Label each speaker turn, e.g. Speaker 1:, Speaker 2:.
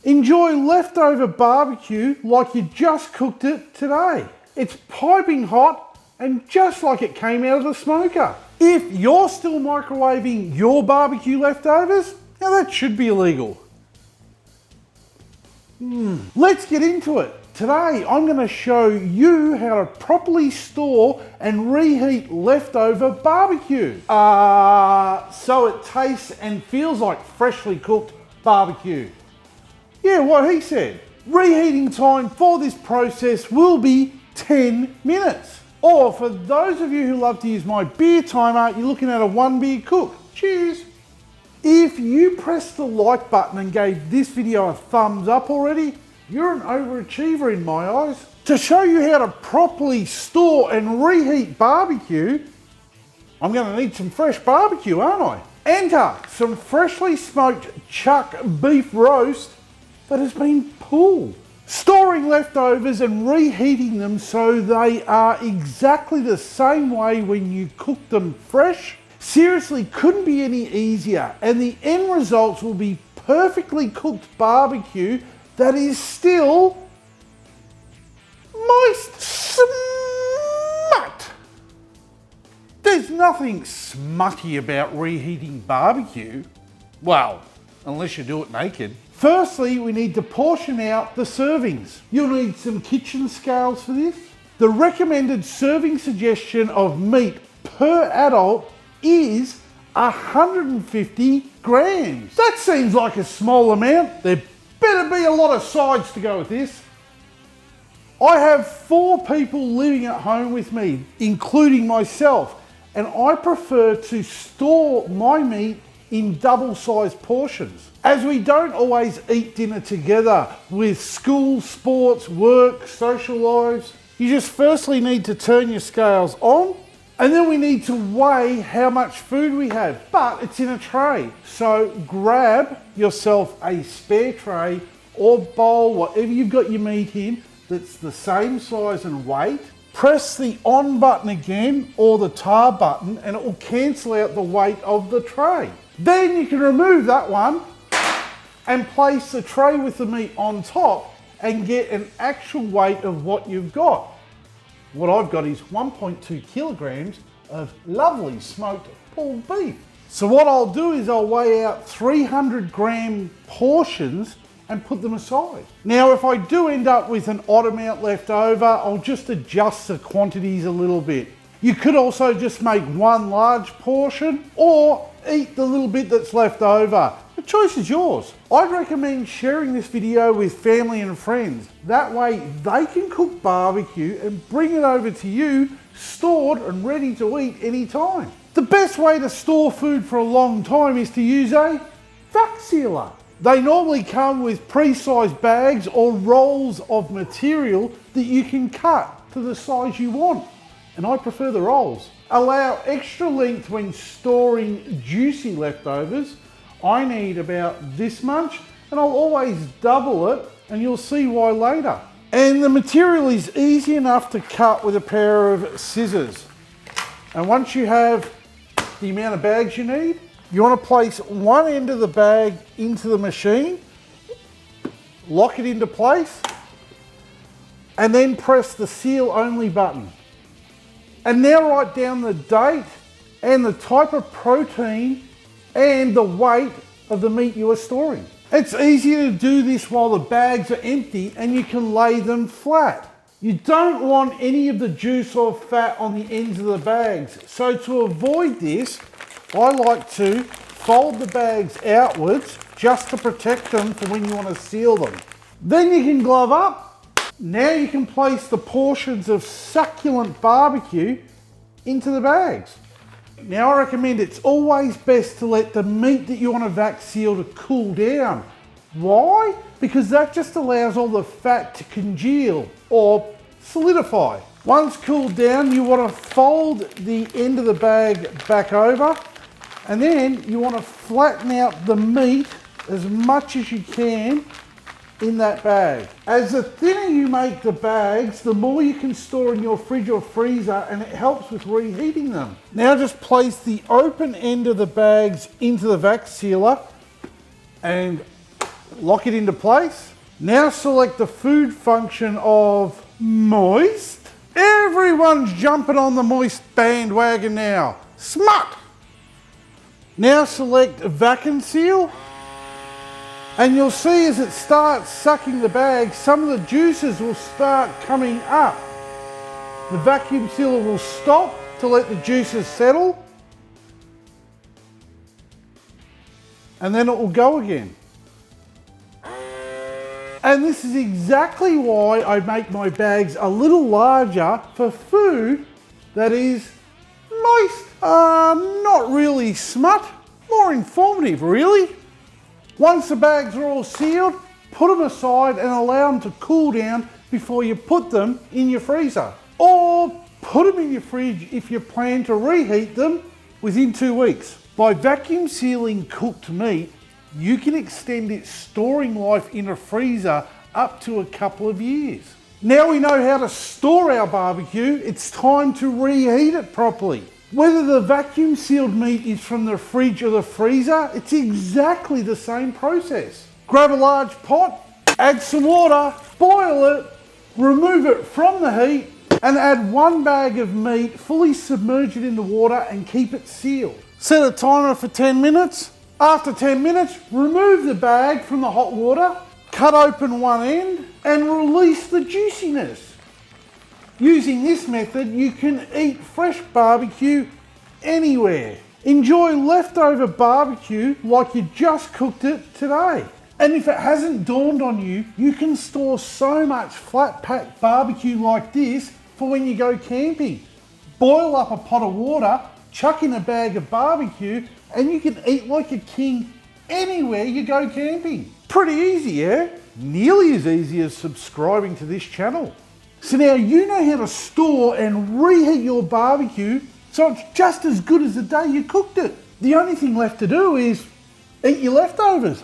Speaker 1: Enjoy leftover barbecue like you just cooked it today. It's piping hot and just like it came out of the smoker. If you're still microwaving your barbecue leftovers, now that should be illegal. Let's get into it. Today I'm going to show you how to properly store and reheat leftover barbecue. So it tastes and feels like freshly cooked barbecue. Yeah, what he said. Reheating time for this process will be 10 minutes. Or for those of you who love to use my beer timer, you're looking at a 1 beer cook. Cheers. If you pressed the like button and gave this video a thumbs up already, you're an overachiever in my eyes. To show you how to properly store and reheat barbecue, I'm going to need some fresh barbecue, aren't I? Enter some freshly smoked chuck beef roast that has been pulled. Storing leftovers and reheating them so they are exactly the same way when you cook them fresh seriously couldn't be any easier, and the end results will be perfectly cooked barbecue that is still moist smut. There's nothing smutty about reheating barbecue. Well, unless you do it naked. Firstly, we need to portion out the servings. You'll need some kitchen scales for this. The recommended serving suggestion of meat per adult is 150 grams. That seems like a small amount. There better be a lot of sides to go with this. I have 4 people living at home with me, including myself, and I prefer to store my meat in double-sized portions. As we don't always eat dinner together with school, sports, work, social lives, you just firstly need to turn your scales on, and then we need to weigh how much food we have, but it's in a tray. So grab yourself a spare tray or bowl, whatever you've got your meat in, that's the same size and weight. Press the on button again or the tar button and it will cancel out the weight of the tray. Then you can remove that one and place the tray with the meat on top and get an actual weight of what you've got. What I've got is 1.2 kilograms of lovely smoked pulled beef. So what I'll do is I'll weigh out 300 gram portions and put them aside. Now, if I do end up with an odd amount left over, I'll just adjust the quantities a little bit. You could also just make one large portion or eat the little bit that's left over. The choice is yours. I'd recommend sharing this video with family and friends. That way they can cook barbecue and bring it over to you stored and ready to eat anytime. The best way to store food for a long time is to use a vac sealer. They normally come with pre-sized bags or rolls of material that you can cut to the size you want. And I prefer the rolls. Allow extra length when storing juicy leftovers. I need about this much, and I'll always double it, and you'll see why later. And the material is easy enough to cut with a pair of scissors. And once you have the amount of bags you need, you want to place one end of the bag into the machine, lock it into place, and then press the seal only button. And now write down the date and the type of protein and the weight of the meat you are storing. It's easy to do this while the bags are empty and you can lay them flat. You don't want any of the juice or fat on the ends of the bags. So to avoid this, I like to fold the bags outwards just to protect them for when you want to seal them. Then you can glove up. Now you can place the portions of succulent barbecue into the bags. Now I recommend it's always best to let the meat that you want to vac seal to cool down. Why? Because that just allows all the fat to congeal or solidify. Once cooled down, you want to fold the end of the bag back over, and then you want to flatten out the meat as much as you can in that bag. As the thinner you make the bags, the more you can store in your fridge or freezer, and it helps with reheating them. Now just place the open end of the bags into the vac sealer and lock it into place. Now select the food function of moist. Everyone's jumping on the moist bandwagon now. Smut! Now select vacuum seal. And you'll see as it starts sucking the bag, some of the juices will start coming up. The vacuum sealer will stop to let the juices settle. And then it will go again. And this is exactly why I make my bags a little larger for food that is moist. Not really smut, more informative really. Once the bags are all sealed, put them aside and allow them to cool down before you put them in your freezer. Or put them in your fridge if you plan to reheat them within 2 weeks. By vacuum sealing cooked meat, you can extend its storing life in a freezer up to a couple of years. Now we know how to store our barbecue, it's time to reheat it properly. Whether the vacuum sealed meat is from the fridge or the freezer, it's exactly the same process. Grab a large pot, add some water, boil it, remove it from the heat, and add 1 bag of meat, fully submerge it in the water and keep it sealed. Set a timer for 10 minutes. After 10 minutes, remove the bag from the hot water, cut open one end and release the juiciness. Using this method, you can eat fresh barbecue anywhere. Enjoy leftover barbecue like you just cooked it today. And if it hasn't dawned on you, you can store so much flat pack barbecue like this for when you go camping. Boil up a pot of water, chuck in a bag of barbecue, and you can eat like a king anywhere you go camping. Pretty easy, yeah? Nearly as easy as subscribing to this channel. So now you know how to store and reheat your barbecue so it's just as good as the day you cooked it. The only thing left to do is eat your leftovers.